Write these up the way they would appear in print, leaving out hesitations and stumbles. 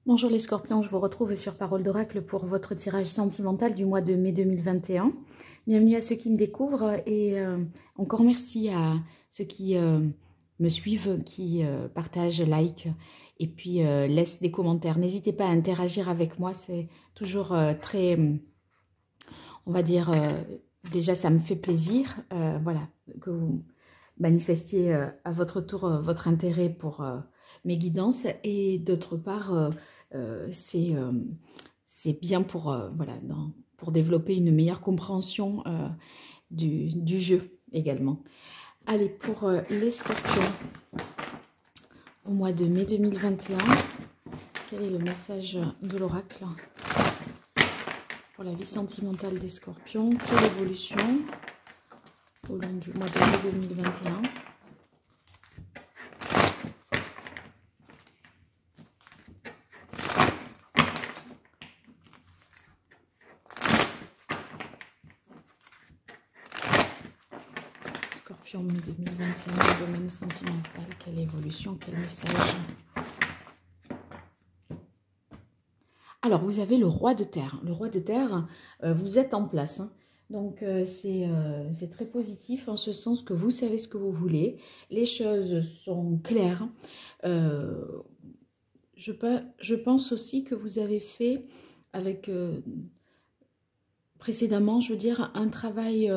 Bonjour les scorpions, je vous retrouve sur Parole d'Oracle pour votre tirage sentimental du mois de mai 2021. Bienvenue à ceux qui me découvrent et encore merci à ceux qui me suivent, qui partagent, like et puis laissent des commentaires. N'hésitez pas à interagir avec moi, c'est toujours très, on va dire, déjà ça me fait plaisir, voilà, que vous manifestiez à votre tour votre intérêt pour mes guidances et d'autre part c'est bien pour, voilà, pour développer une meilleure compréhension du jeu également. Allez, pour les scorpions, au mois de mai 2021, quel est le message de l'oracle pour la vie sentimentale des scorpions? Quelle évolution au long du mois de mai 2021? Scorpion mai 2021, domaine sentimental, quelle évolution, quel message? Alors, vous avez le roi de terre. Le roi de terre, vous êtes en place, hein. Donc, c'est très positif en ce sens que vous savez ce que vous voulez. Les choses sont claires. Je pense aussi que vous avez fait avec précédemment, je veux dire, un travail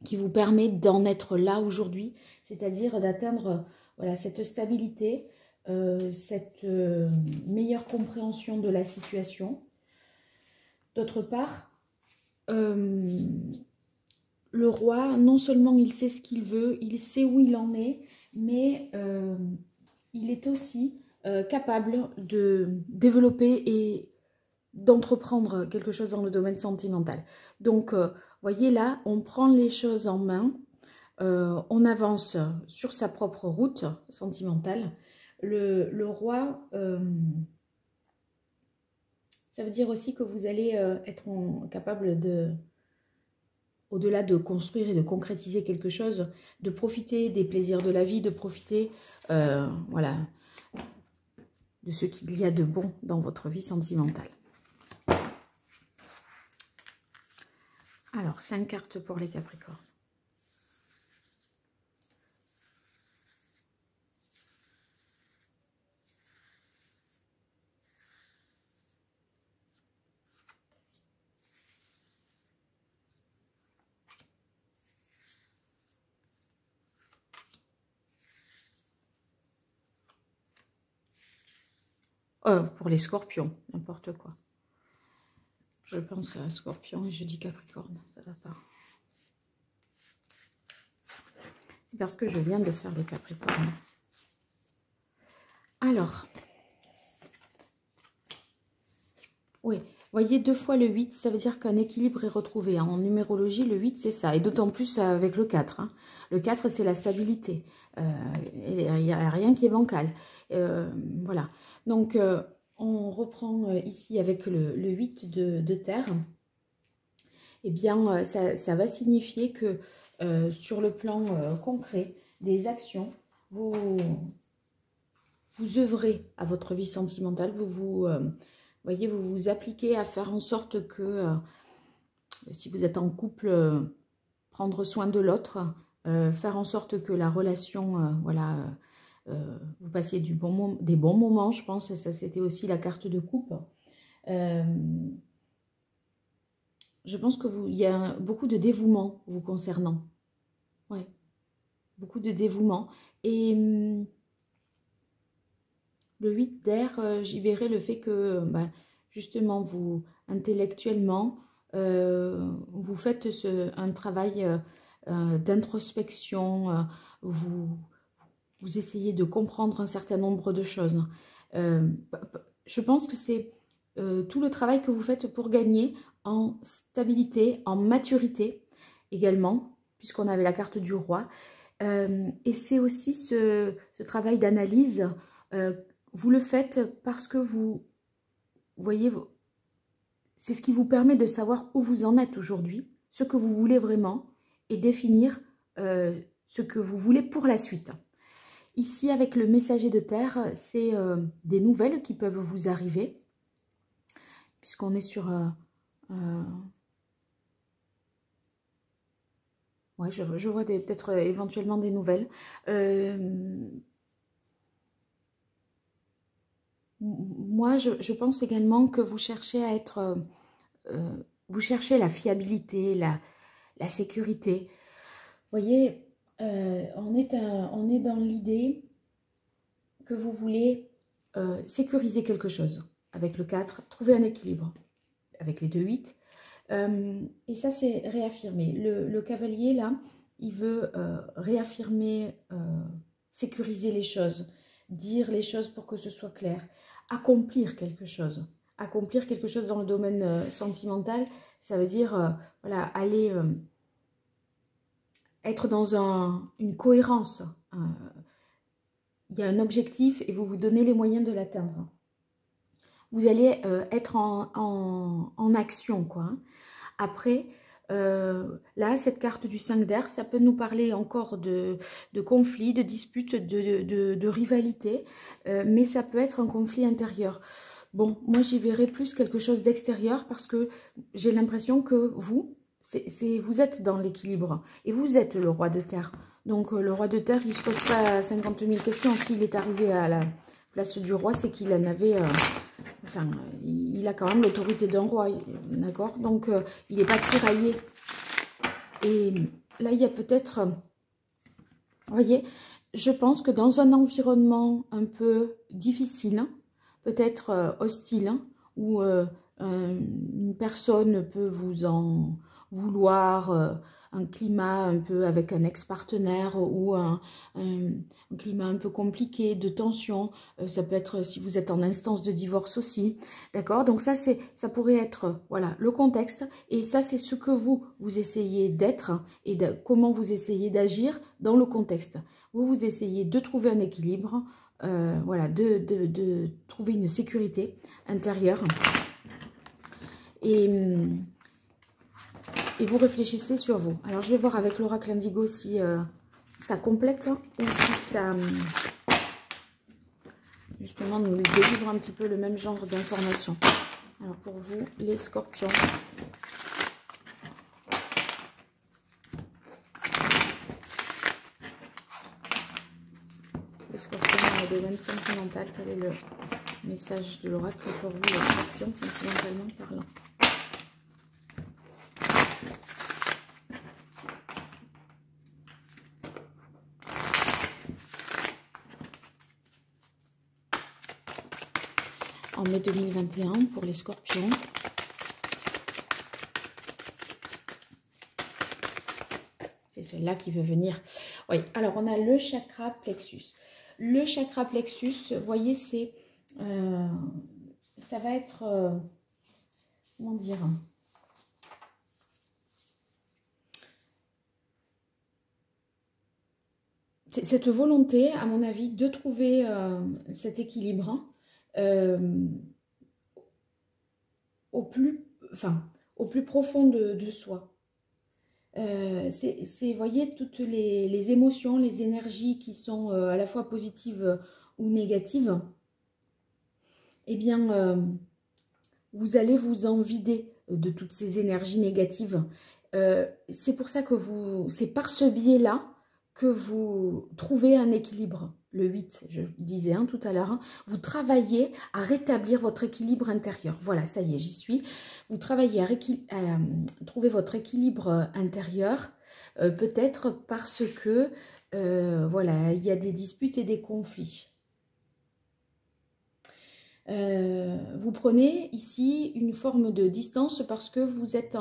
qui vous permet d'en être là aujourd'hui, c'est-à-dire d'atteindre voilà, cette stabilité, cette meilleure compréhension de la situation. D'autre part, le roi, non seulement il sait ce qu'il veut, il sait où il en est, mais il est aussi capable de développer et d'entreprendre quelque chose dans le domaine sentimental. Donc, voyez là, on prend les choses en main, on avance sur sa propre route sentimentale. Le roi, ça veut dire aussi que vous allez être capable de, au-delà de construire et de concrétiser quelque chose, de profiter des plaisirs de la vie, de profiter, voilà, de ce qu'il y a de bon dans votre vie sentimentale. Alors, 5 cartes pour les Capricornes. Pour les scorpions, n'importe quoi. Je pense à Scorpion et je dis Capricorne, ça va pas. C'est parce que je viens de faire les Capricornes. Alors, oui, voyez 2 fois le 8, ça veut dire qu'un équilibre est retrouvé. En numérologie, le 8, c'est ça. Et d'autant plus avec le 4. Hein. Le 4, c'est la stabilité. Il n'y a rien qui est bancal. Voilà. Donc, on reprend ici avec le 8 de terre. Eh bien, ça va signifier que sur le plan concret des actions, vous œuvrez à votre vie sentimentale, voyez, vous vous appliquez à faire en sorte que, si vous êtes en couple, prendre soin de l'autre, faire en sorte que la relation, voilà, vous passiez des bons moments, je pense, ça c'était aussi la carte de coupe. Je pense qu'il y a beaucoup de dévouement vous concernant. Ouais, beaucoup de dévouement. Et le 8 d'air, j'y verrai le fait que, justement, vous, intellectuellement, vous faites un travail d'introspection, vous essayez de comprendre un certain nombre de choses. Je pense que c'est tout le travail que vous faites pour gagner en stabilité, en maturité également, puisqu'on avait la carte du roi. Et c'est aussi ce travail d'analyse, vous le faites parce que vous voyez, c'est ce qui vous permet de savoir où vous en êtes aujourd'hui, ce que vous voulez vraiment, et définir ce que vous voulez pour la suite. ici, avec le messager de terre, c'est des nouvelles qui peuvent vous arriver. Puisqu'on est sur... ouais, je vois peut-être éventuellement des nouvelles. Moi, je pense également que vous cherchez à être... vous cherchez la fiabilité, la sécurité. Vous voyez, on est dans l'idée que vous voulez sécuriser quelque chose. Avec le 4, trouver un équilibre. Avec les 2, 8. Et ça, c'est réaffirmé. Le cavalier, là, il veut réaffirmer, sécuriser les choses, dire les choses pour que ce soit clair, accomplir quelque chose. Accomplir quelque chose dans le domaine sentimental, ça veut dire, voilà, aller être dans une cohérence. Il y a un objectif et vous vous donnez les moyens de l'atteindre. Vous allez être en action, quoi. Hein. Après, là, cette carte du 5 d'air, ça peut nous parler encore de conflits, de disputes, de rivalité, mais ça peut être un conflit intérieur. Bon, moi, j'y verrai plus quelque chose d'extérieur parce que j'ai l'impression que vous êtes dans l'équilibre et vous êtes le roi de terre. Donc, le roi de terre, il ne se pose pas 50 000 questions. S'il est arrivé à la place du roi, c'est qu'il en avait... enfin, il a quand même l'autorité d'un roi, d'accord? Donc, il n'est pas tiraillé. Et là, il y a peut-être... vous voyez, je pense que dans un environnement un peu difficile, peut-être hostile, où une personne peut vous en vouloir, un climat un peu avec un ex-partenaire ou un climat un peu compliqué, de tension. Ça peut être si vous êtes en instance de divorce aussi, d'accord? Donc ça pourrait être, voilà, le contexte. Et ça, c'est ce que vous essayez d'être et comment vous essayez d'agir dans le contexte. Vous essayez de trouver un équilibre, voilà, de trouver une sécurité intérieure. Et vous réfléchissez sur vous. Alors, je vais voir avec l'oracle Indigo si ça complète ou si ça, justement, nous délivre un petit peu le même genre d'informations. Alors, pour vous, les scorpions. Le scorpion dans le domaine sentimental, quel est le message de l'oracle pour vous, les scorpions, sentimentalement parlant? En mai 2021 pour les scorpions. C'est celle-là qui veut venir. Oui, alors on a le chakra plexus. Le chakra plexus, vous voyez, c'est... ça va être... comment dire? C'est cette volonté, à mon avis, de trouver cet équilibre. Au plus profond de soi. Vous voyez, toutes les émotions, les énergies qui sont à la fois positives ou négatives, eh bien, vous allez vous en vider de toutes ces énergies négatives. C'est pour ça que c'est par ce biais-là que vous trouvez un équilibre. Le 8, je disais tout à l'heure, vous travaillez à rétablir votre équilibre intérieur. Voilà, ça y est, j'y suis. Vous travaillez à trouver votre équilibre intérieur, peut-être parce que, voilà, il y a des disputes et des conflits. Vous prenez ici une forme de distance parce que vous êtes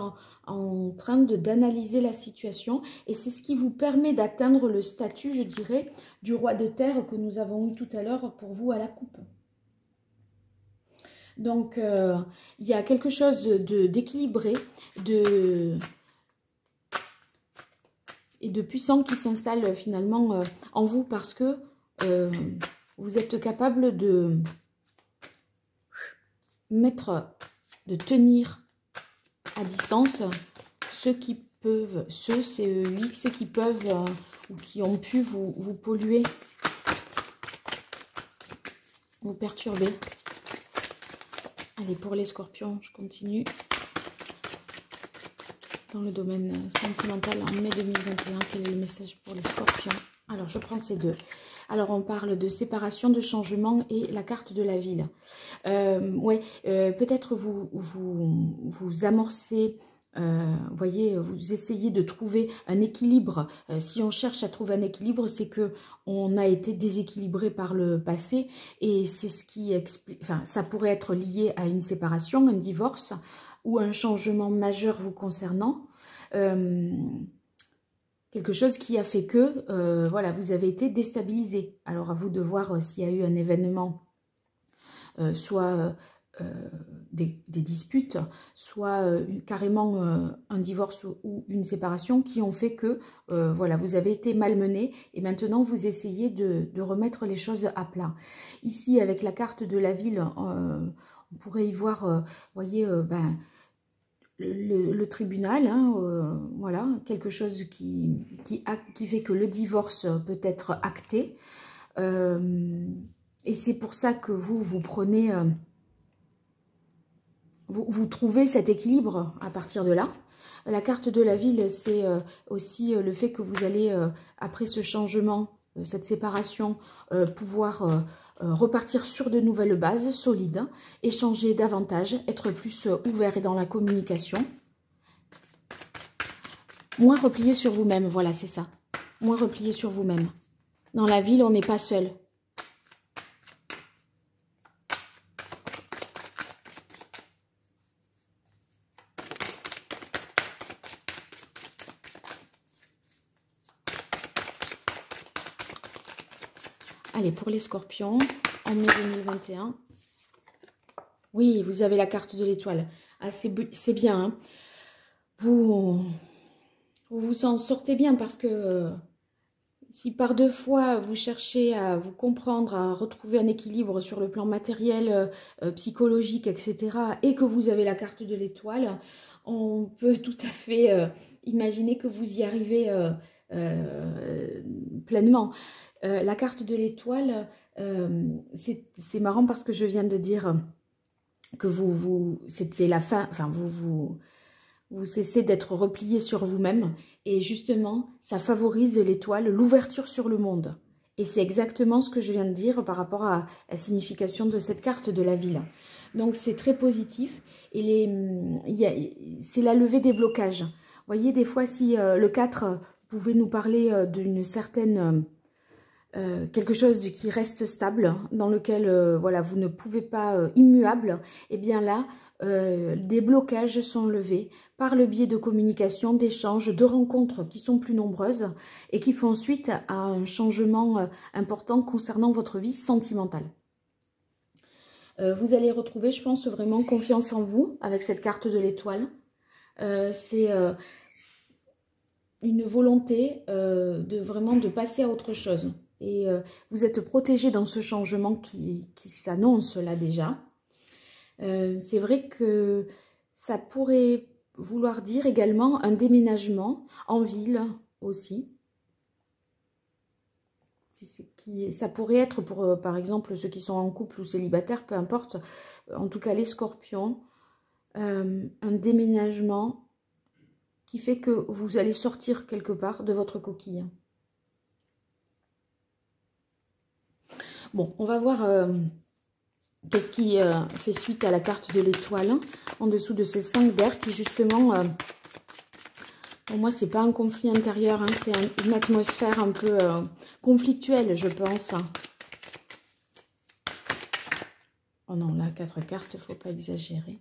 en train d'analyser la situation et c'est ce qui vous permet d'atteindre le statut, je dirais, du roi de terre que nous avons eu tout à l'heure pour vous à la coupe. Donc, il y a quelque chose d'équilibré et de puissant qui s'installe finalement en vous parce que vous êtes capable de tenir à distance ceux qui peuvent, ceux qui peuvent ou qui ont pu vous polluer vous perturber. Allez, pour les scorpions, je continue. Dans le domaine sentimental, en mai 2021, quel est le message pour les scorpions? Alors, je prends ces deux. Alors, on parle de séparation, de changement et la carte de la ville. Ouais, peut-être vous amorcez, voyez, vous essayez de trouver un équilibre. Si on cherche à trouver un équilibre, c'est que on a été déséquilibré par le passé et c'est ce qui explique. Enfin, ça pourrait être lié à une séparation, un divorce ou un changement majeur vous concernant. Quelque chose qui a fait que voilà, vous avez été déstabilisé. Alors à vous de voir s'il y a eu un événement, soit des disputes, soit carrément un divorce ou une séparation qui ont fait que voilà, vous avez été malmené et maintenant vous essayez de remettre les choses à plat. Ici, avec la carte de la ville, on pourrait y voir, voyez, ben, le tribunal, hein, voilà, quelque chose qui fait que le divorce peut être acté. Et c'est pour ça que vous prenez, vous trouvez cet équilibre à partir de là. La carte de la ville, c'est aussi le fait que vous allez, après ce changement, cette séparation, pouvoir repartir sur de nouvelles bases solides, échanger davantage, être plus ouvert et dans la communication. Moins replié sur vous-même, voilà, c'est ça. Moins replié sur vous-même. Dans la ville, on n'est pas seul. Allez, pour les scorpions, en mai 2021. Oui, vous avez la carte de l'étoile. Ah, c'est bien. Hein. Vous en sortez bien parce que si par deux fois vous cherchez à vous comprendre, à retrouver un équilibre sur le plan matériel, psychologique, etc. et que vous avez la carte de l'étoile, on peut tout à fait imaginer que vous y arrivez pleinement. La carte de l'étoile, c'est marrant parce que je viens de dire que c'était la fin, enfin vous cessez d'être replié sur vous-même et justement ça favorise l'étoile, l'ouverture sur le monde. Et c'est exactement ce que je viens de dire par rapport à la signification de cette carte de la ville. Donc c'est très positif et c'est la levée des blocages. Vous voyez, des fois si le 4 pouvait nous parler d'une certaine... quelque chose qui reste stable, dans lequel voilà, vous ne pouvez pas immuable, et bien là, des blocages sont levés par le biais de communication, d'échanges, de rencontres qui sont plus nombreuses et qui font suite à un changement important concernant votre vie sentimentale. Vous allez retrouver, je pense, vraiment confiance en vous avec cette carte de l'étoile. C'est une volonté vraiment de passer à autre chose. Et vous êtes protégé dans ce changement qui s'annonce là déjà. C'est vrai que ça pourrait vouloir dire également un déménagement en ville aussi. Ça pourrait être pour, par exemple, ceux qui sont en couple ou célibataires, peu importe, en tout cas les scorpions, un déménagement qui fait que vous allez sortir quelque part de votre coquille. Bon, on va voir qu'est-ce qui fait suite à la carte de l'étoile en dessous de ces 5 berres qui justement, pour moi, c'est pas un conflit intérieur, hein, c'est une atmosphère un peu conflictuelle, je pense. Oh non, là, 4 cartes, faut pas exagérer.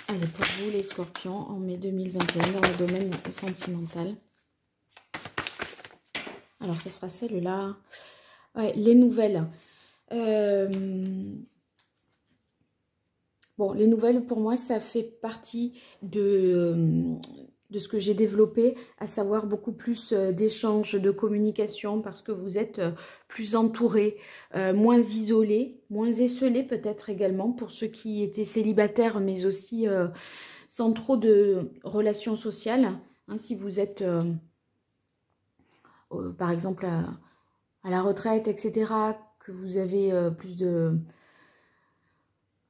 Allez, pour vous, les scorpions, en mai 2021, dans le domaine sentimental. Alors, ce sera celle-là. Ouais, les nouvelles. Bon, les nouvelles, pour moi, ça fait partie de ce que j'ai développé, à savoir beaucoup plus d'échanges, de communication, parce que vous êtes plus entouré, moins isolé, moins esselé peut-être également, pour ceux qui étaient célibataires, mais aussi sans trop de relations sociales. Hein, si vous êtes, par exemple, à la retraite, etc., que vous avez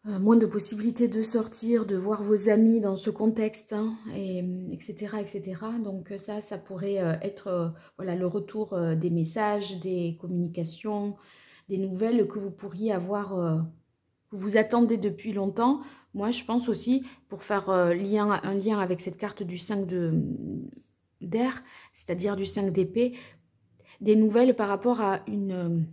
moins de possibilités de sortir, de voir vos amis dans ce contexte, hein, etc., etc. Donc ça pourrait être voilà, le retour des messages, des communications, des nouvelles que vous pourriez avoir, que vous attendez depuis longtemps. Moi, je pense aussi, pour faire un lien avec cette carte du 5 d'air, c'est-à-dire du 5 d'épée, des nouvelles par rapport à une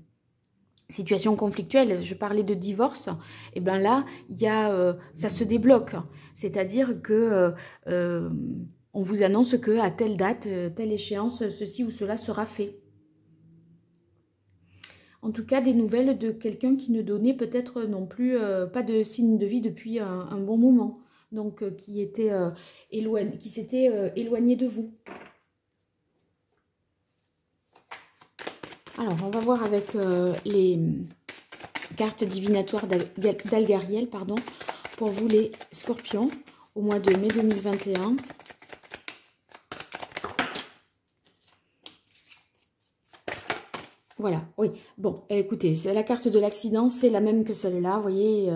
situation conflictuelle. Je parlais de divorce, et bien là, il y a, ça se débloque. C'est-à-dire que on vous annonce qu'à telle date, telle échéance, ceci ou cela sera fait. En tout cas, des nouvelles de quelqu'un qui ne donnait peut-être non plus pas de signe de vie depuis un bon moment. Donc, qui était qui s'était éloigné de vous. Alors, on va voir avec les cartes divinatoires d'Algariel, pardon, pour vous les scorpions, au mois de mai 2021. Voilà, oui. Bon, écoutez, la carte de l'accident, c'est la même que celle-là. Vous voyez,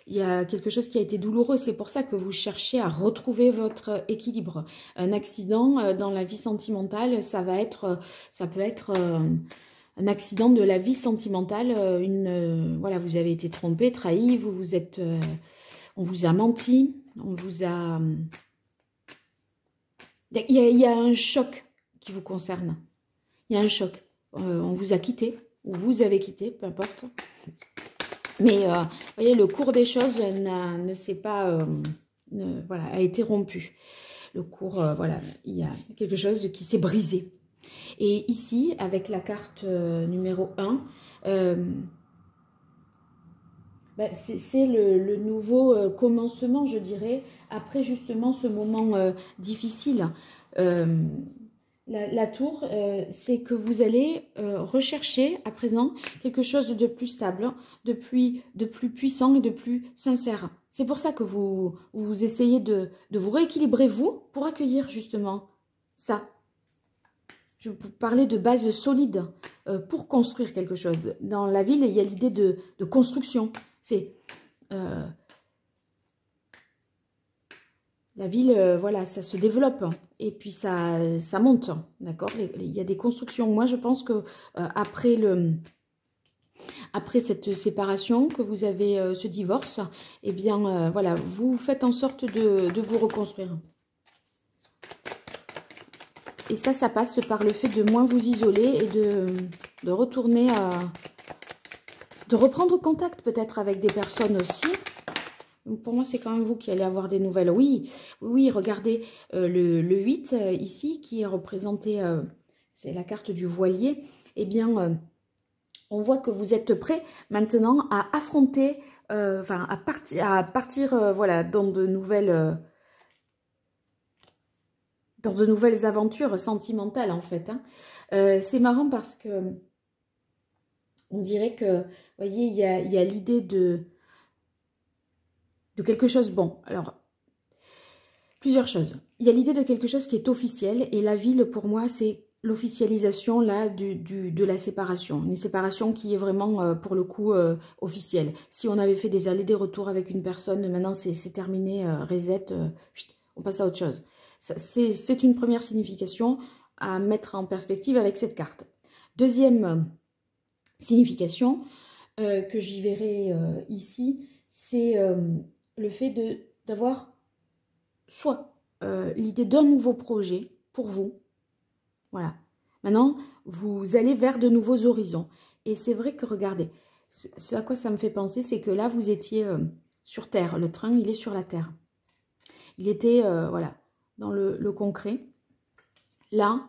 il y a quelque chose qui a été douloureux. C'est pour ça que vous cherchez à retrouver votre équilibre. Un accident dans la vie sentimentale, ça peut être un accident de la vie sentimentale. Voilà, vous avez été trompé, trahi, on vous a menti, on vous a... Il y a un choc qui vous concerne. Il y a un choc. On vous a quitté, ou vous avez quitté, peu importe. Mais, vous voyez, le cours des choses ne s'est pas... voilà, a été rompu. Le cours, voilà, il y a quelque chose qui s'est brisé. Et ici, avec la carte numéro 1, ben, c'est le nouveau commencement, je dirais, après justement ce moment difficile. La tour, c'est que vous allez rechercher à présent quelque chose de plus stable, de plus puissant et de plus sincère. C'est pour ça que vous essayez de vous rééquilibrer, vous, pour accueillir justement ça. Je vous parlais de base solide pour construire quelque chose. Dans la ville, il y a l'idée de construction. C'est... la ville, voilà, ça se développe et puis ça monte, d'accord. Il y a des constructions. Moi, je pense que après cette séparation, que vous avez ce divorce, eh bien, voilà, vous faites en sorte de vous reconstruire. Et ça passe par le fait de moins vous isoler et de retourner de reprendre contact peut-être avec des personnes aussi. Pour moi, c'est quand même vous qui allez avoir des nouvelles. Oui, oui, regardez le 8 ici, qui est représenté, c'est la carte du voilier. Eh bien, on voit que vous êtes prêt maintenant à affronter, enfin, à partir voilà, dans de nouvelles aventures sentimentales, en fait. Hein. C'est marrant parce que on dirait que, vous voyez, il y a l'idée de quelque chose, bon, alors, plusieurs choses. Il y a l'idée de quelque chose qui est officiel, et la ville, pour moi, c'est l'officialisation, là, de la séparation. Une séparation qui est vraiment, pour le coup, officielle. Si on avait fait des allers, des retours avec une personne, maintenant, c'est terminé, reset, on passe à autre chose. C'est une première signification à mettre en perspective avec cette carte. Deuxième signification que j'y verrai ici, c'est le fait d'avoir soit l'idée d'un nouveau projet pour vous. Voilà. Maintenant, vous allez vers de nouveaux horizons. Et c'est vrai que, regardez, ce à quoi ça me fait penser, c'est que là, vous étiez sur Terre. Le train, il est sur la Terre. Il était, voilà, dans le concret. Là,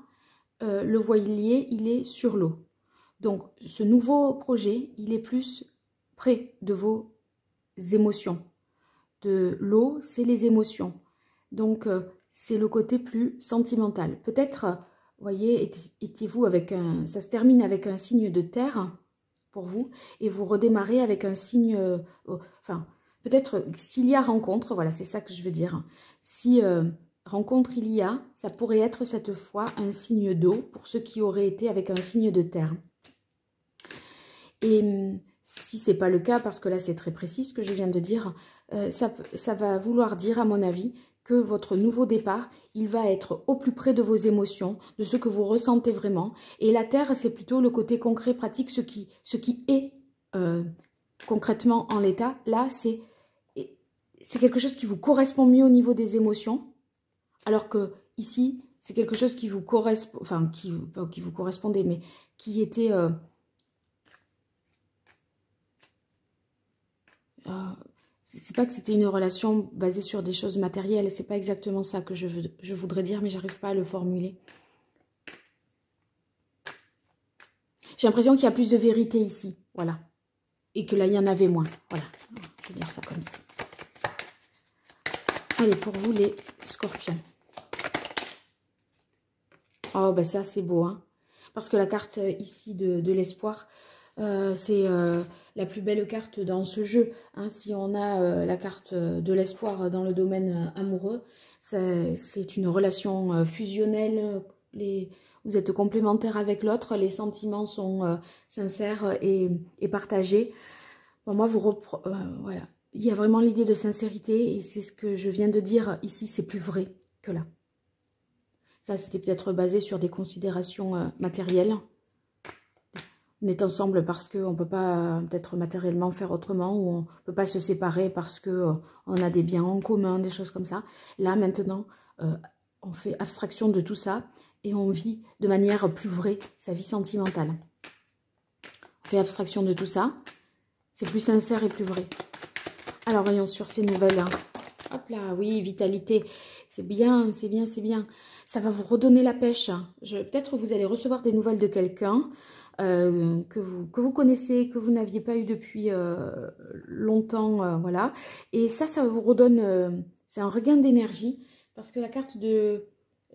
le voilier, il est sur l'eau. Donc, ce nouveau projet, il est plus près de vos émotions. De l'eau, c'est les émotions. Donc, c'est le côté plus sentimental. Peut-être, vous voyez, étiez-vous avec un... Ça se termine avec un signe de terre pour vous. Et vous redémarrez avec un signe... enfin, peut-être s'il y a rencontre, voilà, c'est ça que je veux dire. Si rencontre il y a, ça pourrait être cette fois un signe d'eau pour ceux qui auraient été avec un signe de terre. Et si ce n'est pas le cas, parce que là c'est très précis ce que je viens de dire, ça va vouloir dire, à mon avis, que votre nouveau départ, il va être au plus près de vos émotions, de ce que vous ressentez vraiment. Et la Terre, c'est plutôt le côté concret, pratique, ce qui est concrètement en l'état. Là, c'est quelque chose qui vous correspond mieux au niveau des émotions, alors que ici, c'est quelque chose qui vous correspond, enfin, qui vous correspondait, mais qui était... c'est pas que c'était une relation basée sur des choses matérielles, c'est pas exactement ça que je voudrais dire, mais j'arrive pas à le formuler. J'ai l'impression qu'il y a plus de vérité ici, voilà. Et que là, il y en avait moins, voilà. Je vais dire ça comme ça. Allez, pour vous, les scorpions. Oh, ben ça, c'est beau, hein. Parce que la carte ici de l'espoir, c'est la plus belle carte dans ce jeu. Hein. Si on a la carte de l'espoir dans le domaine amoureux, c'est une relation fusionnelle. Vous êtes complémentaires avec l'autre, les sentiments sont sincères et partagés. Bon, moi, voilà. Il y a vraiment l'idée de sincérité et c'est ce que je viens de dire ici, c'est plus vrai que là. Ça, c'était peut-être basé sur des considérations matérielles. On est ensemble parce qu'on ne peut pas peut-être matériellement faire autrement ou on ne peut pas se séparer parce qu'on a des biens en commun, des choses comme ça. Là, maintenant, on fait abstraction de tout ça et on vit de manière plus vraie sa vie sentimentale. On fait abstraction de tout ça. C'est plus sincère et plus vrai. Alors, voyons sur ces nouvelles. Hein. Hop là, oui, vitalité. C'est bien, c'est bien, c'est bien. Ça va vous redonner la pêche. Peut-être vous allez recevoir des nouvelles de quelqu'un que vous connaissez, que vous n'aviez pas eu depuis longtemps. Voilà. Et ça vous redonne... c'est un regain d'énergie. Parce que la carte de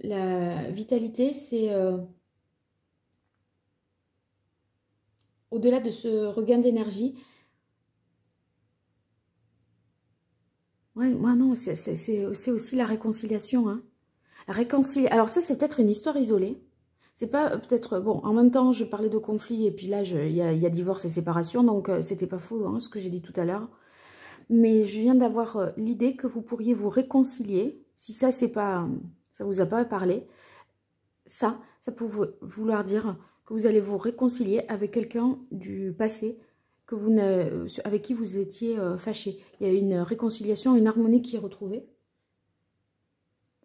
la vitalité, c'est... au-delà de ce regain d'énergie... Ouais, non, c'est aussi la réconciliation. Hein. Alors ça, c'est peut-être une histoire isolée. C'est pas peut-être... Bon, en même temps, je parlais de conflit et puis là, il y a divorce et séparation, donc c'était pas faux hein, ce que j'ai dit tout à l'heure. Mais je viens d'avoir l'idée que vous pourriez vous réconcilier. Si ça, ça vous a pas parlé, ça peut vouloir dire que vous allez vous réconcilier avec quelqu'un du passé avec qui vous étiez fâché. Il y a une réconciliation, une harmonie qui est retrouvée.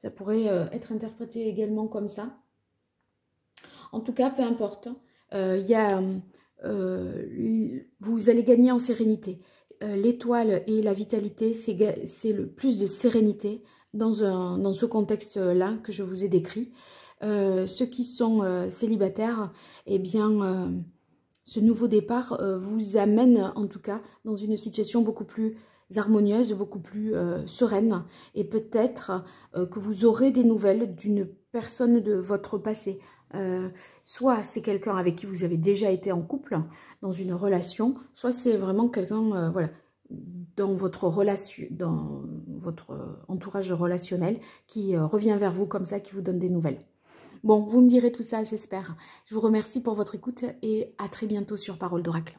Ça pourrait être interprété également comme ça. En tout cas, peu importe. Vous allez gagner en sérénité. L'étoile et la vitalité, c'est le plus de sérénité dans ce contexte-là que je vous ai décrit. Ceux qui sont célibataires, eh bien... ce nouveau départ vous amène en tout cas dans une situation beaucoup plus harmonieuse, beaucoup plus sereine. Et peut-être que vous aurez des nouvelles d'une personne de votre passé. Soit c'est quelqu'un avec qui vous avez déjà été en couple, dans une relation, soit c'est vraiment quelqu'un voilà, dans votre entourage relationnel qui revient vers vous comme ça, qui vous donne des nouvelles. Bon, vous me direz tout ça, j'espère. Je vous remercie pour votre écoute et à très bientôt sur Parole d'Oracle.